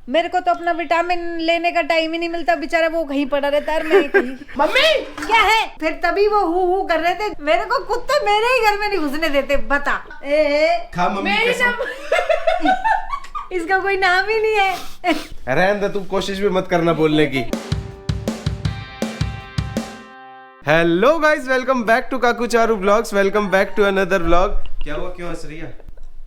मेरे को तो अपना विटामिन लेने का टाइम ही नहीं मिलता, बेचारा वो कहीं पड़ा रहता है, मैं कहीं। मम्मी क्या है? फिर तभी वो हु कर रहे थे, मेरे को कुत्ते मेरे ही घर में नहीं घुसने देते। बता खा मम्मी इसका कोई नाम ही नहीं है। रहने दे, तुम कोशिश भी मत करना बोलने की। Hello guys, welcome back to Kaku Charu vlogs. Welcome back to another vlog. क्या हुआ, क्यों हंस रही है?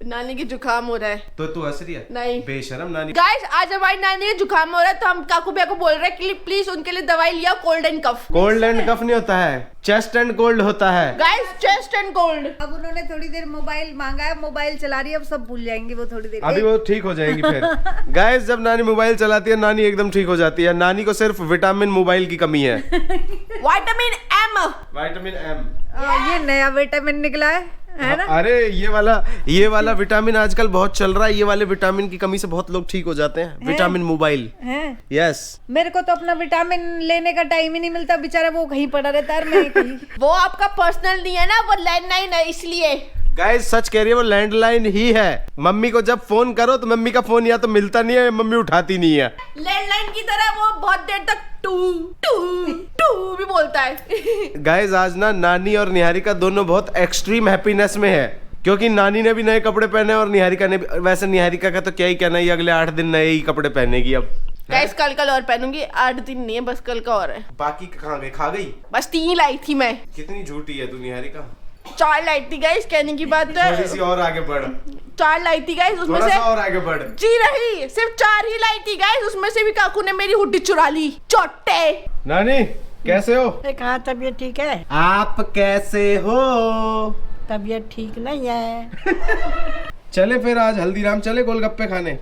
नानी की जुकाम हो रहा है। तो तू हंस रही है? नहीं। बेशरम नानी। गाइस, आज हमारी नानी का जुकाम हो रहा है, तो हम काकू भैया को बोल रहे हैं कि प्लीज उनके लिए दवाई लिया, cold and cough. Cold and cough नहीं होता है, चेस्ट एंड कोल्ड होता है। Guys, chest and cold. अब उन्होंने थोड़ी देर मोबाइल मांगा है, मोबाइल चला रही है, अब सब भूल जाएंगे वो थोड़ी देर। अभी वो ठीक हो जाएगी फिर। गाइस, जब नानी मोबाइल चलाती है नानी एकदम ठीक हो जाती है। नानी को सिर्फ विटामिन मोबाइल की कमी है। Vitamin M. Vitamin M. ये नया विटामिन निकला है ना? अरे ये वाला विटामिन आजकल बहुत चल रहा है। ये वाले विटामिन की कमी से बहुत लोग ठीक हो जाते हैं। Vitamin mobile. यस। मेरे को तो अपना विटामिन लेने का टाइम ही नहीं मिलता, बेचारा वो कहीं पड़ा रहता है, मैं कहीं। वो आपका पर्सनल नहीं है ना, वो लैंडलाइन है, इसलिए। गाइस, सच कह रही है, वो लैंडलाइन ही है। मम्मी को जब फोन करो तो मम्मी का फोन या तो मिलता नहीं है या मम्मी उठाती नहीं है। लैंडलाइन की तरह वो बहुत देर तक टू टू टू भी बोलता है। गाइस, आज ना नानी और निहारिका दोनों बहुत एक्सट्रीम हैप्पीनेस में है, क्योंकि नानी ने भी नए कपड़े पहने और निहारिका ने भी। वैसे निहारिका का तो क्या ही कहना है, ये अगले 8 दिन नए ही कपड़े पहनेगी अब। गाइस, कल और पहनूंगी, 8 दिन नहीं है, बस कल का और है। बाकी कहाँ गई? खा गई? बस 3 लाई थी मैं। कितनी झूठी है तू निहारिका। 4 लाई थी गाइस, कहने की बात है। थोड़ी सी और आगे बढ़। 4 लाई थी गाइस, उसमें से और आगे बढ़। जी रही, सिर्फ 4 ही लाई थी गाइस, उसमें से भी काकू ने मेरी हुड्डी चुरा ली। चोटे। नानी कैसे हो? कहा तबीयत ठीक है? आप कैसे हो? तबीयत ठीक नहीं है। चले फिर आज हल्दीराम चले गोलगप्पे खाने।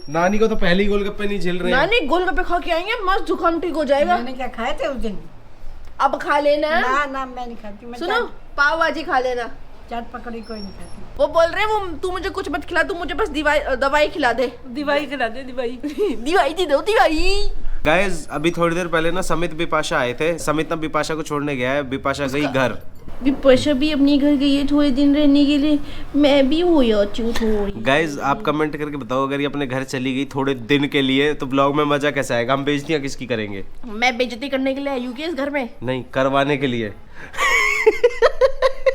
नानी को तो पहले ही गोलगप्पे नहीं झेल रहे हैं। नानी गोलगप्पे खा के आएंगे, मस्त जुकाम ठीक हो जाएगा। मैंने क्या खाए थे उस दिन? अब खा लेना। ना मैं नहीं खाती। मैं सुनो, पाव भाजी खा लेना। चाट पकौड़ी कोई नहीं खाती। वो बोल रहे वो तू मुझे कुछ मत खिला, तू मुझे बस दवाई खिला दे। दवाई खिला दे, दवाई। दवाई दे दो, दवाई। गाइस, अभी थोड़ी देर पहले ना समित बिपाशा आए थे। समित ना बिपाशा को छोड़ने गया है, बिपाशा गई घर। बिपाशा भी अपने घर गई है थोड़े दिन रहने के लिए, मैं भी हो जाती हूँ थोड़ी। गाइस, आप कमेंट करके बताओ, अगर ये अपने घर चली गई थोड़े दिन के लिए तो ब्लॉग में मजा कैसा आएगा? हम बेइज्जतियां किसकी करेंगे? मैं बेइज्जती करने के लिए आई हूँ क्या इस घर में? नहीं, करवाने के लिए।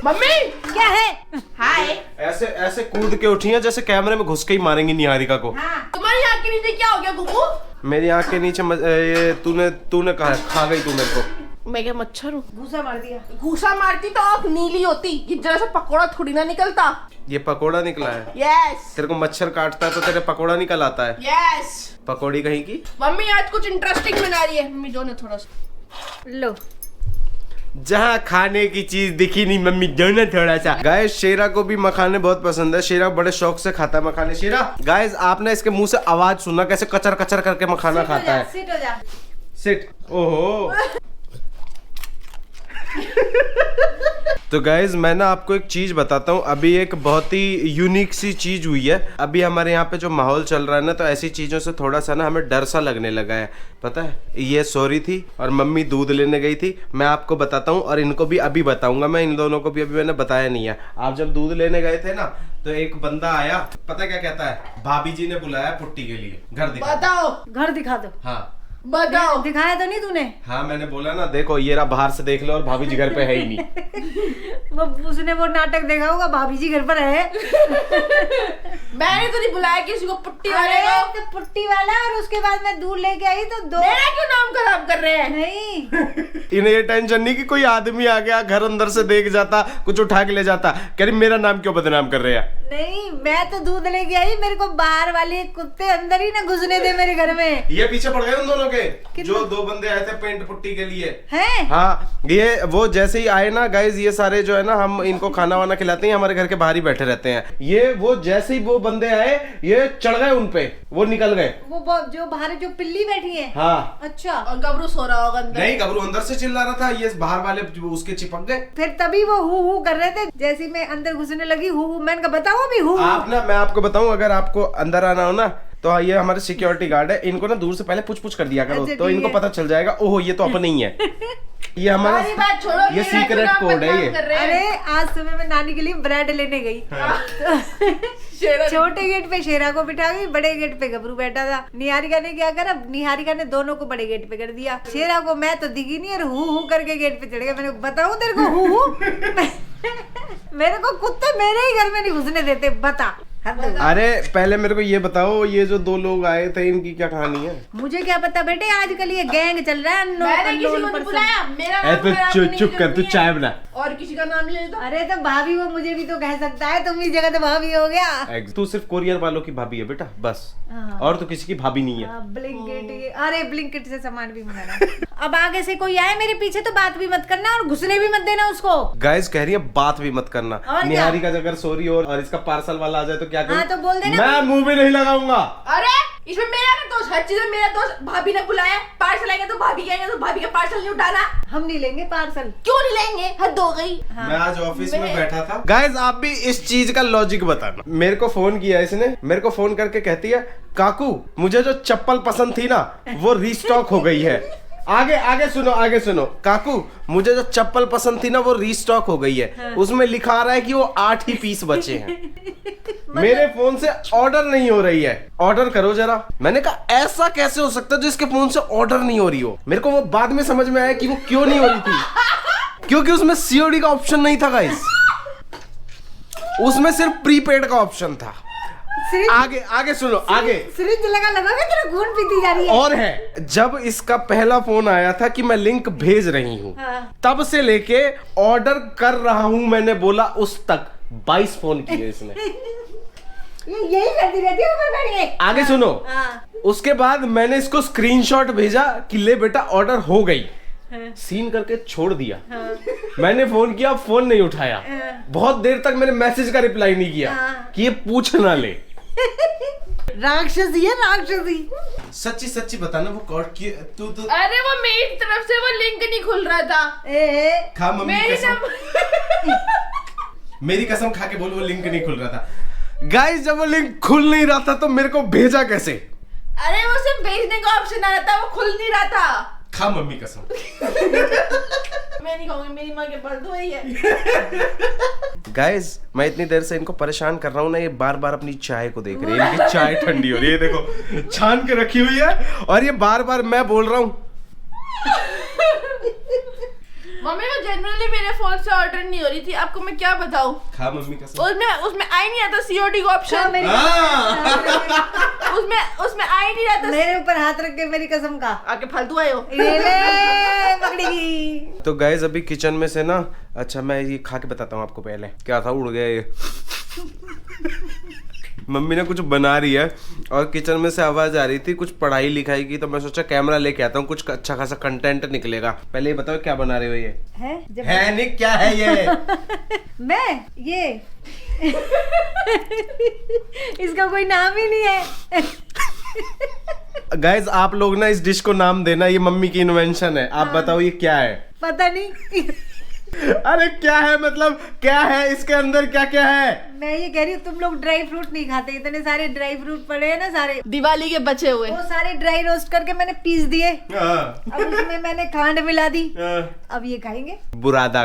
मम्मी क्या है? हाय। ऐसे ऐसे कूद के उठी है जैसे कैमरे में घुस के ही मारेंगी निहारिका को। तुम्हारी आँख के नीचे क्या हो गया गुगू? मेरी आँख के नीचे ये तूने कहा खा गई तू मेरे को। मैं क्या मच्छर हूँ? घूसा मार दिया। घूसा मारती तो आँख नीली होती, ये जरा सा पकौड़ा थोड़ी ना निकलता। ये पकोड़ा निकला है। यस। तेरे को मच्छर काटता है तो तेरे पकोड़ा निकल आता है। यस। पकोड़ी कहीं की। मम्मी आज कुछ इंटरेस्टिंग बना रही है। मम्मी जो ने थोड़ा सा लो, जहाँ खाने की चीज दिखी नहीं मम्मी जो ना थोड़ा सा। गाइस, शेरा को भी मखाने बहुत पसंद है। शेरा बड़े शौक से खाता है मखाने। शेरा, गाइस, आपने इसके मुंह से आवाज सुना कैसे कचर कचर करके मखाना खाता है? सिट हो जा। सिट। ओहो। तो गाइज, मैं ना आपको एक चीज बताता हूँ। अभी एक बहुत ही यूनिक सी चीज हुई है। अभी हमारे यहाँ पे जो माहौल चल रहा है ना, तो ऐसी चीजों से थोड़ा सा ना हमें डर सा लगने लगा है। पता है, ये सो रही थी और मम्मी दूध लेने गई थी। मैं आपको बताता हूँ और इनको भी अभी बताऊंगा। मैं इन दोनों को भी अभी मैंने बताया नहीं है। आप जब दूध लेने गए थे ना, तो एक बंदा आया, पता क्या कहता है? भाभी जी ने बुलाया पुट्टी के लिए, घर दिखा। बताओ। घर दिखा दो। हाँ बताओ। दिखाया तो नहीं तूने? हाँ, मैंने बोला ना, देखो ये रहा, बाहर से देख लो, और भाभी जी घर पे है ही नहीं। उसने वो नाटक देखा होगा, भाभी जी घर पर है। मैंने तो नहीं बुलाया किसी को पुट्टी वाले को। तो पुट्टी वाला, और उसके बाद मैं दूध लेके आई तो दो। मेरा क्यों नाम खराब कर रहे हैं? नहीं, इन्हें ये टेंशन नहीं कि कोई आदमी आ गया घर अंदर से देख जाता, कुछ उठा के ले जाता। कह रही मेरा नाम क्यों बदनाम कर रहे हैं? नहीं, मैं तो दूध लेके आई, मेरे को बाहर वाले कुत्ते अंदर ही ना घुसने दे मेरे घर में। ये पीछे पड़ गए उन दोनों के, जो 2 बंदे आए थे पेंट पुट्टी के लिए। हैं? हाँ, ये वो जैसे ही आए ना गाइज, ये सारे जो है ना, हम इनको खाना वाना खिलाते हैं, हमारे घर के बाहर ही बैठे रहते हैं। ये वो जैसे ही वो बंदे आए, ये चढ़ गए उन पे, वो निकल गए। वो जो बाहर जो पिल्ली बैठी है। हाँ। अच्छा। और गबरू सो रहा होगा अंदर। नहीं, गबरू अंदर से चिल्ला रहा था, ये बाहर वाले उसके चिपक गए। फिर तभी वो हु कर रहे थे, जैसे ही मैं अंदर घुसने लगी, हु मैंने कहा बताओ अभी हु। आप ना, मैं आपको बताऊं, अगर आपको अंदर आना हो ना, तो ये हमारे सिक्योरिटी गार्ड है, इनको ना दूर से पहले पूछ पूछ कर दिया करो। अच्छा, तो इनको पता चल जाएगा, ओहो ये तो अपने ही है। ये हमारा हमारी बात छोड़ो, ये सीक्रेट कोड है ये। अरे आज सुबह मैं नानी के लिए ब्रेड लेने गई शेरा छोटे गेट पे शेरा को बिठा गई, बड़े गेट पे गबरू बैठा था। निहारिका ने क्या करा, निहारिका ने दोनों को बड़े गेट पे कर दिया। शेरा को मैं तो दिखी नहीं और हु करके गेट पे चढ़ गया। मैंने बताऊं तेरे को हु मेरे को कुत्ते मेरे ही घर में नहीं घुसने देते, बता। अरे पहले मेरे को ये बताओ, ये जो दो लोग आए थे इनकी क्या कहानी है? मुझे क्या पता बेटे, आजकल ये गैंग चल रहा है। मैंने किसी को नहीं बुलाया, मेरा नाम खराब करने की चुप कर, तू जरूरत चाय नहीं बना। है। और किसी का नाम ले लेता। अरे तो भाभी वो मुझे भी तो कह सकता है, तुम इस जगह तो भाभी हो गया। तू सिर्फ कोरियर वालों की भाभी है बेटा, बस। हाँ। और तो किसी की भाभी नहीं है। ब्लिंकिट, अरे ब्लिंकिट से सामान भी मंगाना। अब आगे से कोई आए मेरे पीछे तो बात भी मत करना और घुसने भी मत देना उसको। गाइस कह रही है बात भी मत करना। और क्या? निहारिका अगर सोरी और इसका पार्सल वाला आ जाए तो क्या करूं? हाँ, तो बोल देना। मैं मुंह भी नहीं लगाऊंगा। अरे इसमें मेरा ना दोस्त, हर चीज में मेरा दोस्त। भाभी ने बुलाया, पार्सल आएंगे तो भाभी आएंगे तो भाभी का पार्सल नहीं उठाना। हम नहीं लेंगे पार्सल। क्यों नहीं लेंगे, हद हो गई। मैं आज ऑफिस में बैठा था। गाइस आप भी इस चीज का लॉजिक बताना। मेरे को फोन किया इसने, मेरे को फोन करके कहती है काकू मुझे जो चप्पल पसंद थी ना वो रीस्टॉक हो गई है। आगे सुनो काकू मुझे जो चप्पल पसंद थी ना वो रीस्टॉक हो गई है। हाँ। उसमें लिखा आ रहा है कि वो 8 ही पीस बचे हैं। मेरे फोन से ऑर्डर नहीं हो रही है, ऑर्डर करो जरा। मैंने कहा ऐसा कैसे हो सकता है जो इसके फोन से ऑर्डर नहीं हो रही हो। मेरे को वो बाद में समझ में आया कि वो क्यों नहीं हो रही थी, क्योंकि उसमें सीओडी का ऑप्शन नहीं था गाइस, उसमें सिर्फ प्रीपेड का ऑप्शन था। आगे सुनो आगे। सिरिंज लगा तेरा खून पीती जा रही है। और है जब इसका पहला फोन आया था कि मैं लिंक भेज रही हूँ, हाँ। तब से लेके ऑर्डर कर रहा हूँ मैंने बोला उस तक 22 फोन किए इसने। यही करती रहती है ऊपर बैठ के। आगे सुनो। हाँ। उसके बाद मैंने इसको स्क्रीनशॉट भेजा कि ले बेटा ऑर्डर हो गई। हाँ। सीन करके छोड़ दिया। हाँ। मैंने फोन किया, फोन नहीं उठाया। हाँ। बहुत देर तक मैंने मैसेज का रिप्लाई नहीं किया हाँ। कि ये पूछ ना ले। राक्षसी है राक्षसी। सच्ची बताना वो कॉर्ड की तू अरे वो मेरी तरफ से वो लिंक नहीं खुल रहा था। खा मम्मी मेरी कसम। मेरी कसम खा के बोल वो लिंक नहीं खुल रहा था। गाइस जब वो लिंक खुल नहीं रहा था तो मेरे को भेजा कैसे? अरे वो सिर्फ भेजने का ऑप्शन आ रहा था, वो खुल नहीं रहा था। खा मम्मी कसम। मैं नहीं खाऊंगी, मेरी माँ के पास तो वही है। गाइस मैं इतनी देर से इनको परेशान कर रहा हूँ ना, ये बार बार अपनी चाय को देख रही है। इनकी चाय ठंडी हो रही है, देखो छान के रखी हुई है और ये बार बार मैं बोल रहा हूँ। मम्मी वो जनरली मेरे फोन से ऑर्डर नहीं हो रही थी, आपको मैं क्या बताऊं। खा मम्मी कसम। उसमें आ ही नहीं आता सीओडी का ऑप्शन। उसमें आ ही नहीं रहता। मेरे ऊपर हाथ रख के मेरी कसम का आके फालतू आए हो। ये ले पकड़ेगी। तो गाइस अभी किचन में से ना, अच्छा मैं ये खा के बताता हूँ आपको। पहले क्या था, उड़ गया ये। मम्मी ने कुछ बना रही है और किचन में से आवाज आ रही थी कुछ पढ़ाई लिखाई की, तो मैं सोचा कैमरा लेके आता हूँ, कुछ अच्छा खासा कंटेंट निकलेगा। पहले ये बताओ क्या बना रहे हो? ये है निक, क्या है ये? मैं ये इसका कोई नाम ही नहीं है। गाइज आप लोग ना इस डिश को नाम देना, ये मम्मी की इन्वेंशन है। आप बताओ ये क्या है? पता नहीं। अरे क्या है, मतलब क्या है इसके अंदर, क्या क्या है? मैं ये कह रही हूँ तुम लोग ड्राई फ्रूट नहीं खाते, इतने सारे ड्राई फ्रूट पड़े हैं ना सारे दिवाली के बचे हुए, वो सारे ड्राई रोस्ट करके मैंने पीस दिए। अब उसमें मैंने खांड मिला दी। अब ये खाएंगे बुरादा।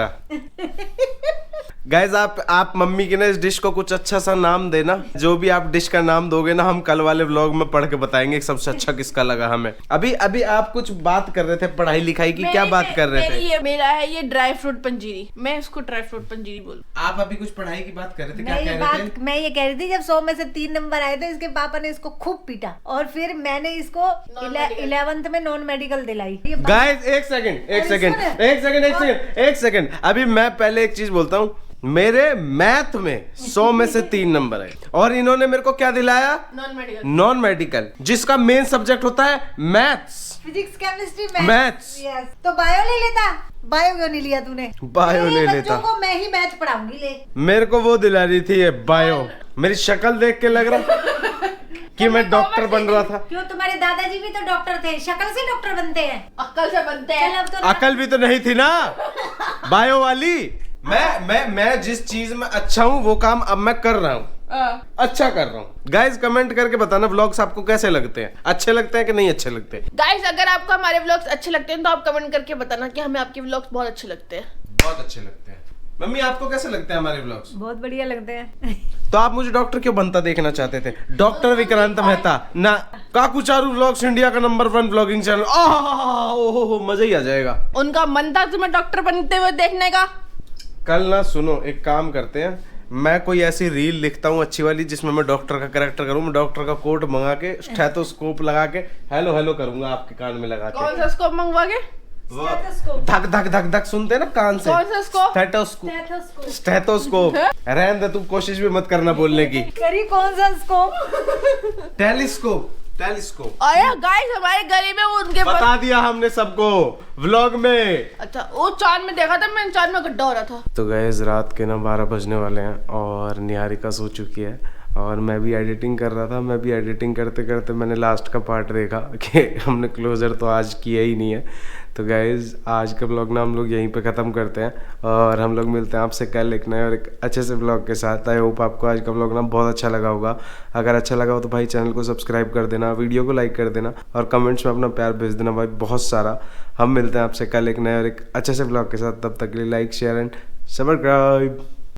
गाइज आप मम्मी की ना इस डिश को कुछ अच्छा सा नाम देना। जो भी आप डिश का नाम दोगे ना, हम कल वाले व्लॉग में पढ़ के बताएंगे सबसे अच्छा किसका लगा हमें। अभी आप कुछ बात कर रहे थे पढ़ाई लिखाई की, क्या बात कर रहे थे? मेरा है ये ड्राई फ्रूट पंजीरी, मैं इसको ड्राई फ्रूट पंजीरी बोलूं। आप अभी कुछ पढ़ाई की बात कर रहे थे, क्या कह रहे थे? मैं ये कह रही थी जब 100 में से 3 नंबर आए थे, इसके पापा ने इसको खूब पीटा और फिर मैंने इसको 11th में नॉन मेडिकल दिलाई। गाइस एक सेकंड, अभी मैं पहले एक चीज बोलता हूँ। मेरे मैथ में 100 में से 3 नंबर है और इन्होंने मेरे को क्या दिलाया? नॉन मेडिकल, जिसका मेन सब्जेक्ट होता है मैथ्स, फिजिक्स, केमिस्ट्री, मैथ्स। तो बायो ले लेता। बायो क्यों नहीं लिया तूने? बायो ले लेता। बच्चों को मैं ही मैथ पढ़ाऊंगी। ले मेरे को वो दिला रही थी ये बायो। मेरी शक्ल देख के लग रहा कि मैं डॉक्टर बन रहा था। क्यों, तुम्हारे दादाजी भी तो डॉक्टर थे, शक्ल से डॉक्टर बनते हैं, अक्ल से बनते हैं। तो अकल भी तो नहीं थी ना बायो वाली। मैं जिस चीज में अच्छा हूँ वो काम अब मैं कर रहा हूँ। अच्छा कर रहा हूँ। गाइज कमेंट करके बताना व्लॉग्स आपको कैसे लगते हैं, अच्छे लगते हैं कि नहीं अच्छे लगते हैं। गाइस अगर आपको हमारे व्लॉग्स अच्छे लगते हैं तो आप कमेंट करके बताना कि हमें आपके व्लॉग्स बहुत अच्छे लगते हैं। बहुत अच्छे लगते हैं। मम्मी आपको कैसे लगते हैं हमारे व्लॉग्स? बहुत बढ़िया लगते हैं। तो आप मुझे डॉक्टर क्यों बनता देखना चाहते थे? डॉक्टर विक्रांत मेहता ना काकू चारू व्लॉग्स इंडिया का नंबर 1 व्लॉगिंग चैनल। ओहो मजा ही आ जाएगा। उनका मन था तुम्हें डॉक्टर बनते हुए देखने का। कल ना सुनो, एक काम करते हैं, मैं कोई ऐसी रील लिखता हूँ अच्छी वाली जिसमें मैं डॉक्टर का कैरेक्टर करूँ। मैं डॉक्टर का कोट मंगा के स्टेथोस्कोप लगा के हेलो हेलो करूंगा आपके कान में लगा कौन के। सा स्कोप मंगवाओगे? वो धक धक धक धक सुनते हैं ना कान से। कौन सा स्कोप? स्टेथोस्कोप। स्टेथोस्कोप। रहने दे, तू कोशिश भी मत करना बोलने की। करी कौन सा स्कोप? टेलीस्कोप। टेलीस्कोप। अरे गाइस हमारे गली में वो उनके पास बता दिया हमने सबको व्लॉग में। अच्छा वो चांद में देखा था मैंने, चांद में गड्ढा हो रहा था। तो गाइस रात के ना 12 बजने वाले हैं और निहारिका सो चुकी है और मैं भी एडिटिंग कर रहा था। मैं भी एडिटिंग करते करते मैंने लास्ट का पार्ट देखा कि हमने क्लोजर तो आज किया ही नहीं है। तो गाइज आज का ब्लॉग ना हम लोग यहीं पे ख़त्म करते हैं और हम लोग मिलते हैं आपसे कल एक नए और एक अच्छे से ब्लॉग के साथ। आई होप आपको आज का ब्लॉग ना बहुत अच्छा लगा होगा। अगर अच्छा लगा हो तो भाई चैनल को सब्सक्राइब कर देना, वीडियो को लाइक कर देना और कमेंट्स में अपना प्यार भेज देना भाई बहुत सारा। हम मिलते हैं आपसे कल एक नए और एक अच्छे से ब्लॉग के साथ। तब तक के लिए लाइक शेयर एंड सब्सक्राइब।